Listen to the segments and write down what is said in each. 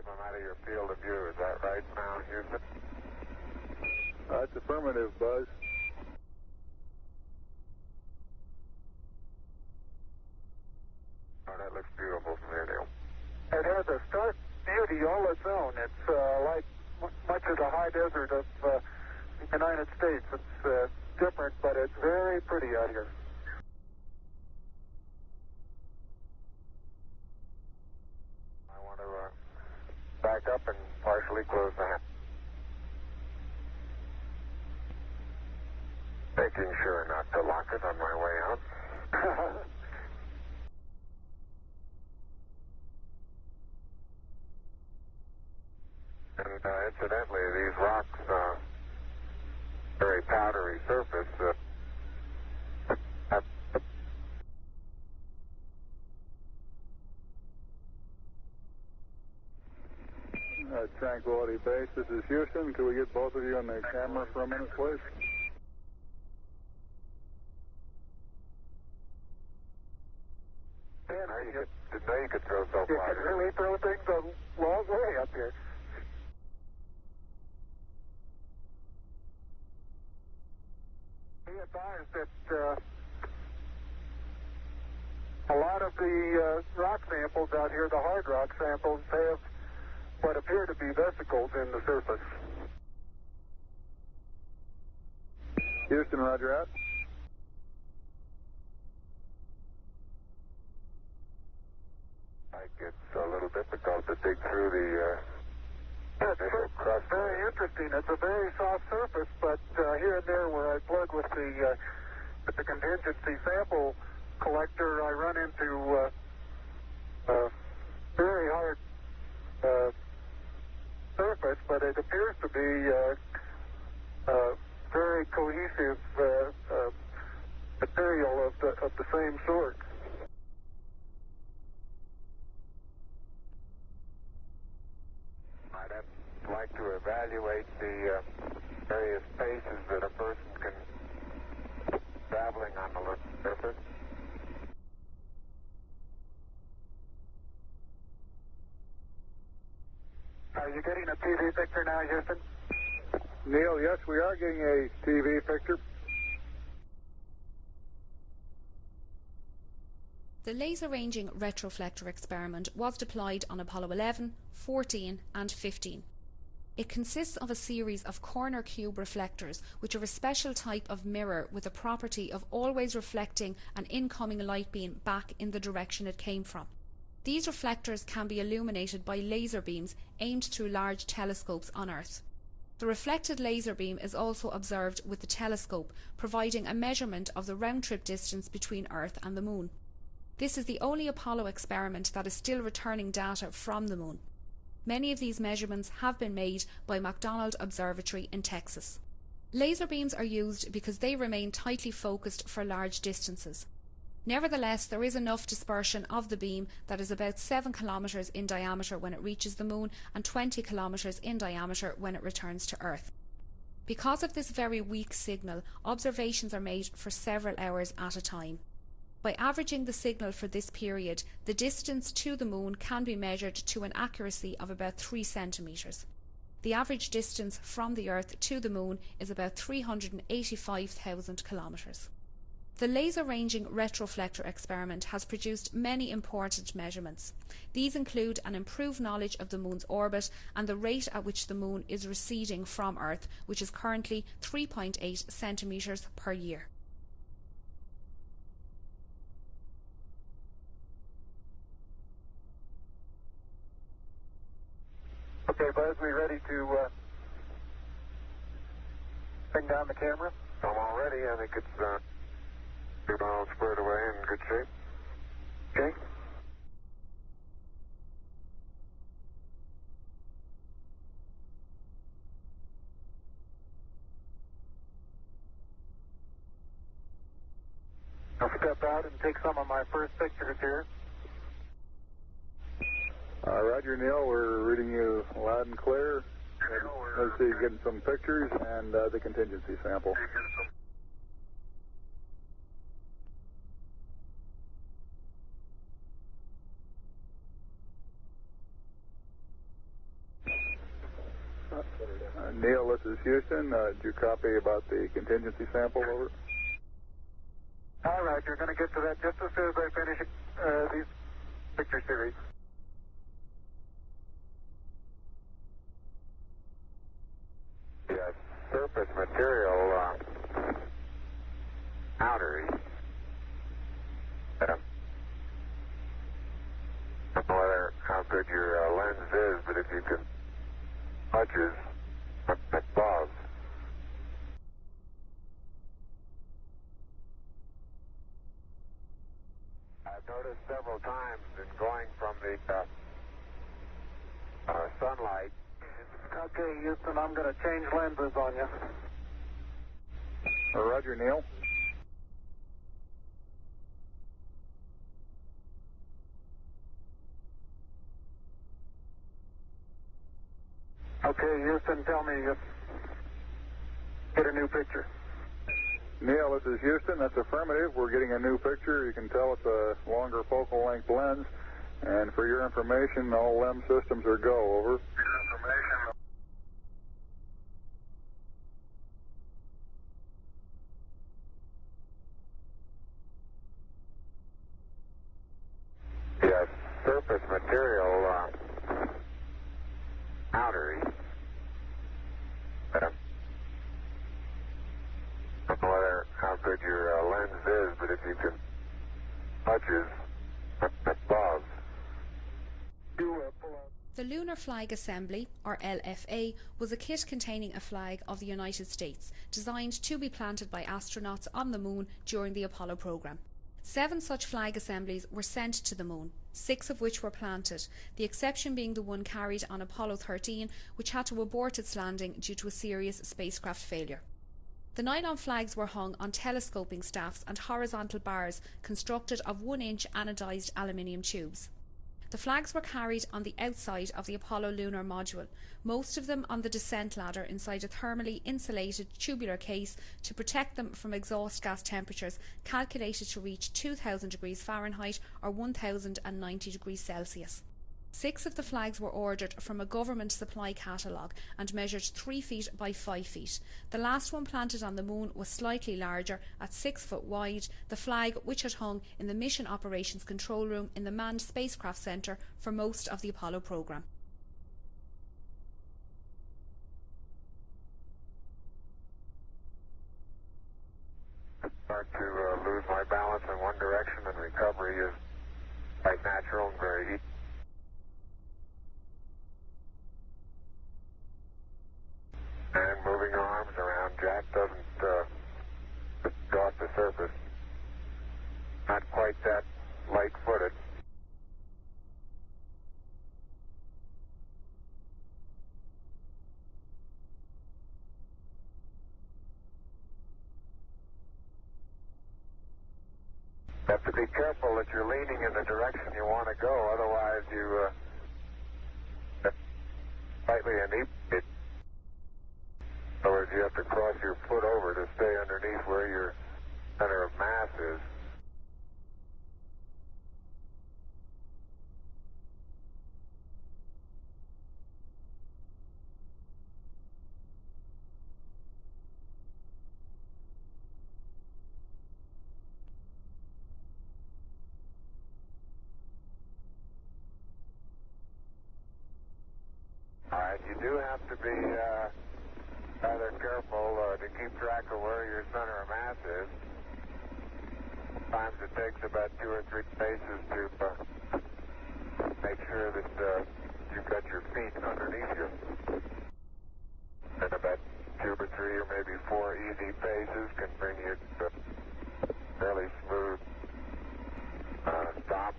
keep them out of your field of view. Is that right now, Houston? That's affirmative, Buzz. Oh, that looks beautiful from here, Neil. It has a stark beauty all its own. It's like much of the high desert of the United States. It's different, but it's very pretty out here. I want to back up and partially close the hatch. Making sure not to lock it on my way out. And incidentally, these rocks, very powdery surface, Tranquility Base, this is Houston. Could we get both of you on the camera for a minute, please? didn't know you could throw so You far. can really throw things a long way up here. Be advised that a lot of the rock samples out here, the hard rock samples, have what appear to be vesicles in the surface. Houston, roger out. Like it's a little difficult to dig through the initial crust. Very interesting. It's a very soft surface, but here and there where I plug with the contingency sample collector, I run into very hard surface, but it appears to be very cohesive material of the same sort. I'd like to evaluate the various paces that a person can traveling on the surface. Are you getting a TV picture now, Houston? Neil, yes, we are getting a TV picture. The laser ranging retroflector experiment was deployed on Apollo 11, 14 and 15. It consists of a series of corner cube reflectors, which are a special type of mirror with the property of always reflecting an incoming light beam back in the direction it came from. These reflectors can be illuminated by laser beams aimed through large telescopes on Earth. The reflected laser beam is also observed with the telescope, providing a measurement of the round-trip distance between Earth and the Moon. This is the only Apollo experiment that is still returning data from the Moon. Many of these measurements have been made by McDonald Observatory in Texas. Laser beams are used because they remain tightly focused for large distances. Nevertheless, there is enough dispersion of the beam that is about 7 kilometers in diameter when it reaches the Moon and 20 kilometers in diameter when it returns to Earth. Because of this very weak signal, observations are made for several hours at a time. By averaging the signal for this period, the distance to the Moon can be measured to an accuracy of about 3 centimeters. The average distance from the Earth to the Moon is about 385,000 kilometers. The laser ranging retroflector experiment has produced many important measurements. These include an improved knowledge of the Moon's orbit and the rate at which the Moon is receding from Earth, which is currently 3.8 centimeters per year. Okay, Buzz, we ready to bring down the camera? I'm all ready. I think it's all squared away in good shape. Okay. I'll step out and take some of my first pictures here. Roger, Neil, we're reading you loud and clear. Let's see, getting some pictures and the contingency sample. Neil, this is Houston. Did you copy about the contingency sample? Over. All right, you're going to get to that just as soon as I finish these picture series. Yes, surface material outer east. I don't know whether how good your lens is, but if you can touches above. I've noticed several times in going from the sunlight. Okay, Houston, I'm going to change lenses on you. Roger, Neil. Okay, Houston, tell me if get a new picture. Neil, this is Houston. That's affirmative. We're getting a new picture. You can tell it's a longer focal length lens. And for your information, all LEM systems are go. Over. Yes, surface material outer east. I don't know whether how good your lens is, but if you can touches above. The Lunar Flag Assembly, or LFA, was a kit containing a flag of the United States, designed to be planted by astronauts on the Moon during the Apollo program. 7 such flag assemblies were sent to the Moon, 6 of which were planted, the exception being the one carried on Apollo 13, which had to abort its landing due to a serious spacecraft failure. The nylon flags were hung on telescoping staffs and horizontal bars constructed of 1-inch anodized aluminium tubes. The flags were carried on the outside of the Apollo lunar module, most of them on the descent ladder inside a thermally insulated tubular case to protect them from exhaust gas temperatures calculated to reach 2000 degrees Fahrenheit or 1090 degrees Celsius. 6 of the flags were ordered from a government supply catalogue and measured 3 feet by 5 feet. The last one planted on the Moon was slightly larger, at 6 foot wide, the flag which had hung in the Mission Operations Control Room in the Manned Spacecraft Centre for most of the Apollo programme. I start to lose my balance in one direction, and recovery is quite natural and very easy. And moving your arms around, Jack doesn't go off the surface. Not quite that light-footed. You have to be careful that you're leaning in the direction you want to go, otherwise you slightly inebriated. In other words, you have to cross your foot over to stay underneath where your center of mass is. All right, you do have to be rather careful to keep track of where your center of mass is. Sometimes it takes about 2 or 3 paces to make sure that you've got your feet underneath you. And about 2 or 3 or maybe 4 easy paces can bring you to a fairly smooth stop.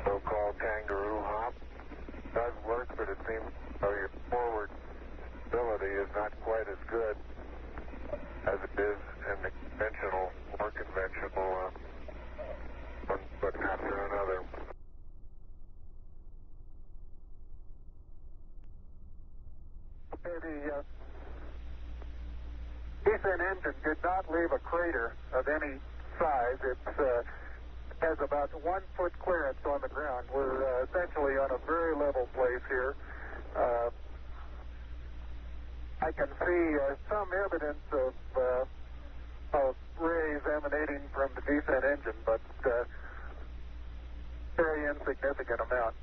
So-called kangaroo hop does work, but it seems though your forward stability is not quite as good as it is in the conventional, more conventional, one foot after another. The descent engine did not leave a crater of any size. It has about 1 foot clearance on the ground. We're essentially on a very level place here. I can see some evidence of rays emanating from the descent engine, but very insignificant amount.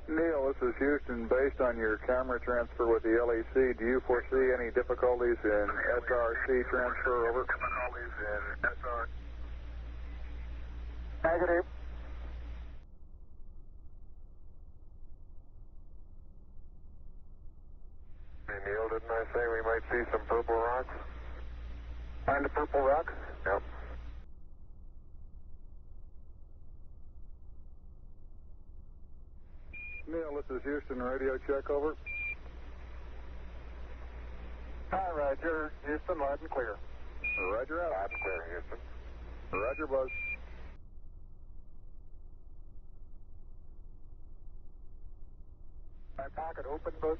Neil, this is Houston. Based on your camera transfer with the LEC, do you foresee any difficulties in SRC transfer over? Difficulties in SR. Negative. Hey, Neil, didn't I say we might see some purple rocks? Find the purple rocks? Yep. Neil, this is Houston. Radio check over. Hi, Roger. Houston, loud and clear. Roger out. Loud and clear, Houston. Roger, Buzz. My pocket open, Buzz?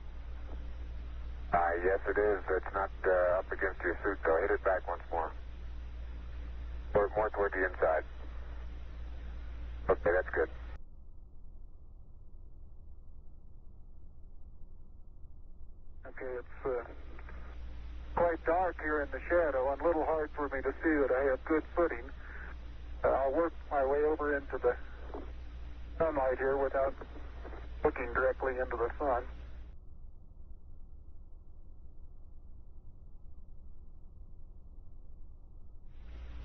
Yes, it is. It's not up against your suit, though. Hit it back once more. Or more toward the inside. Okay, that's good. Okay, it's quite dark here in the shadow and a little hard for me to see that I have good footing. I'll work my way over into the sunlight here without looking directly into the sun.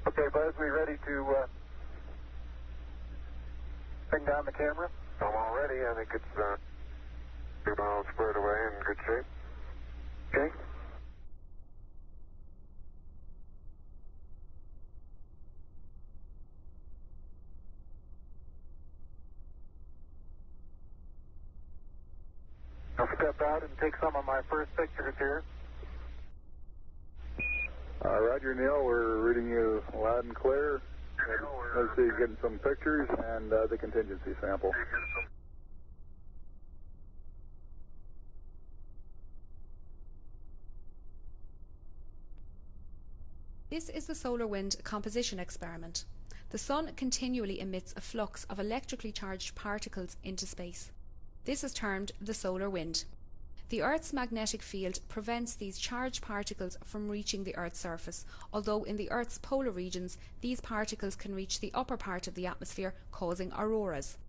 Okay, Buzz, we ready to bring down the camera? I'm all ready. I think it's pretty well squared away in good shape. Okay. I'll step out and take some of my first pictures here. Roger, Neil. We're reading you loud and clear. Let's see, you're getting some pictures and the contingency sample. This is the solar wind composition experiment. The sun continually emits a flux of electrically charged particles into space. This is termed the solar wind. The Earth's magnetic field prevents these charged particles from reaching the Earth's surface, although in the Earth's polar regions these particles can reach the upper part of the atmosphere, causing auroras.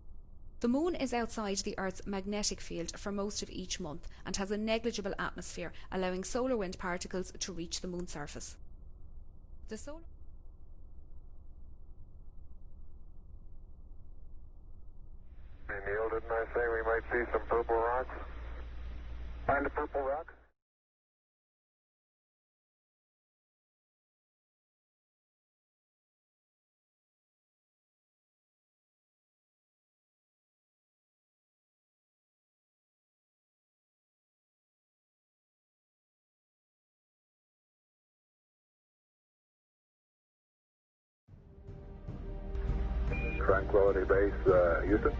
The Moon is outside the Earth's magnetic field for most of each month and has a negligible atmosphere, allowing solar wind particles to reach the Moon's surface. The solar Hey, Neil, didn't I say we might see some purple rocks? Find the purple rock. Tranquility Base, Houston.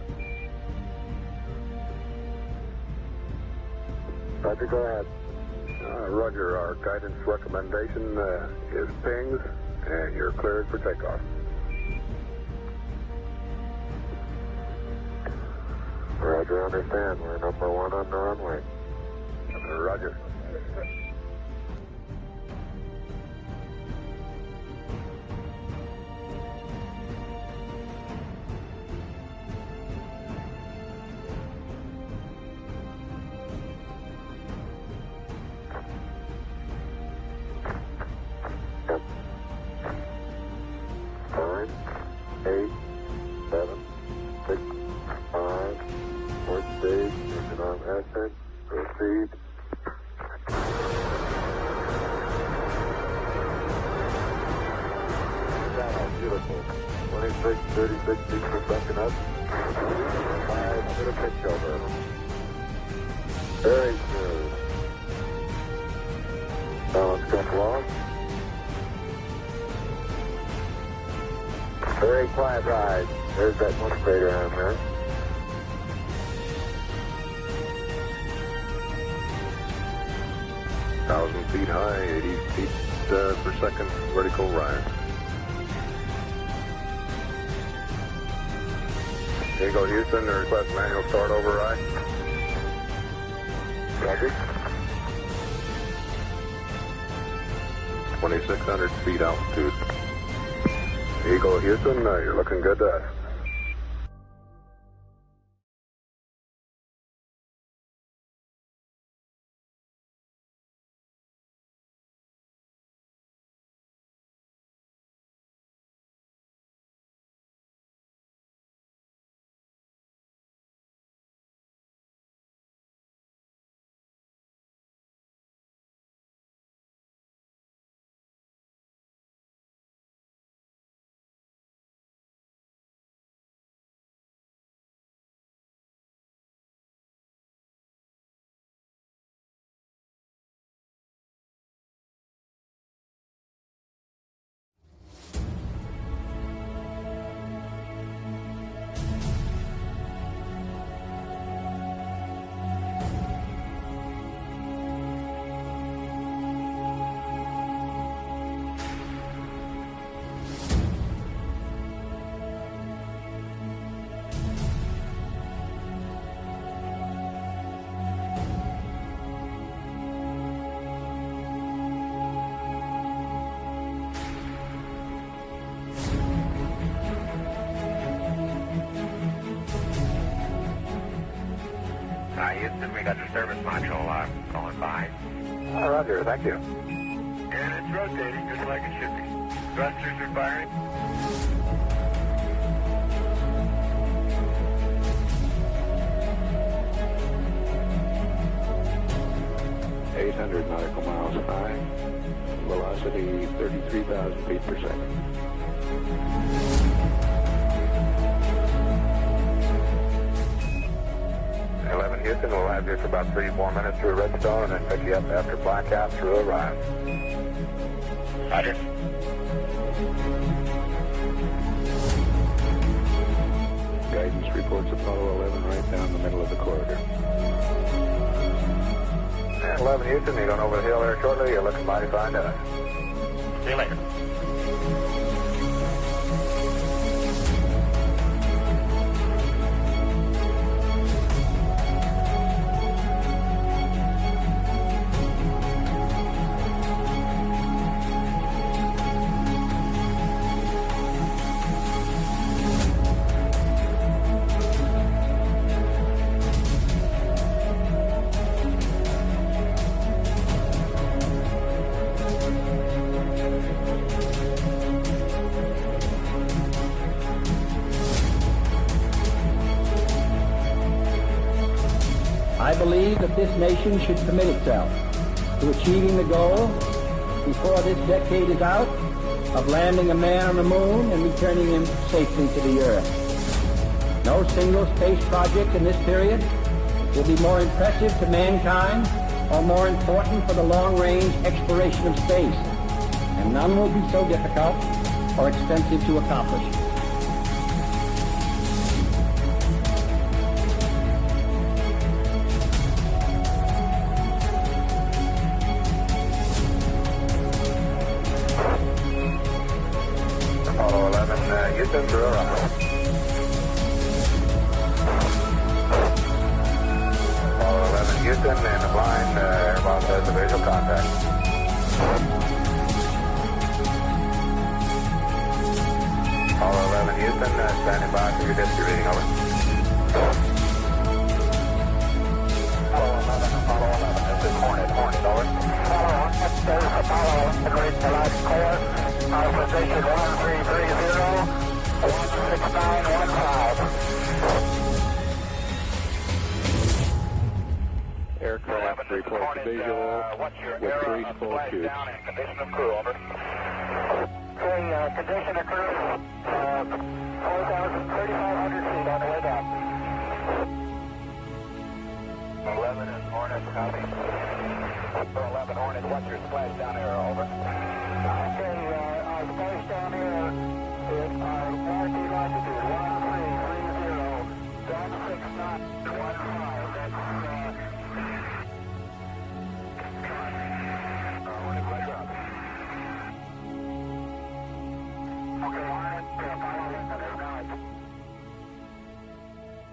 Roger, go ahead. Roger, our guidance recommendation is pings, and you're cleared for takeoff. Roger, understand. We're number 1 on the runway. Roger. Proceed. Beautiful. 26, 36 feet per second up. 5 with a pitch over. Very smooth. Balance comes along. Very quiet ride. There's that one crater on there. Feet high, 80 feet per second vertical rise. Here you go, Houston. Request manual start override. Roger. 2,600 feet altitude. Here you go, Houston. You're looking good to us. Houston, we got the service module going by. Roger, thank you. And it's rotating just like it should be. Thrusters are firing. nautical miles high. Velocity 33,000 feet per second. Houston, we'll have you for about 3-4 minutes through Redstone and then pick you up after blackout through Orion. Roger. Guidance reports Apollo 11 right down the middle of the corridor. And 11 Houston, you're going over the hill there shortly. You're looking mighty fine to us. See you later. I believe that this nation should commit itself to achieving the goal, before this decade is out, of landing a man on the moon and returning him safely to the Earth. No single space project in this period will be more impressive to mankind or more important for the long-range exploration of space, and none will be so difficult or expensive to accomplish. Apollo 11, Houston, through Orion. Apollo 11, Houston, and the blind airboss has a visual contact. Apollo 11, Houston, standing by for your disk reading, over. Apollo 11, this is Hornet, over. Apollo 11, ready for life core. Our position 1330, 16915. Aircraft reports visual with 3 full tubes. Condition of crew, over. Condition of crew, 3,500 feet on the way down. 11 is Hornet. Copy. 11 Hornet, what's your splashdown error? Over. Okay, our splashdown error is our latitude 1330, 16915. That's Hornet, let's up. okay, Hornet, follow in the night.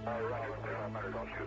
All right, don't shoot.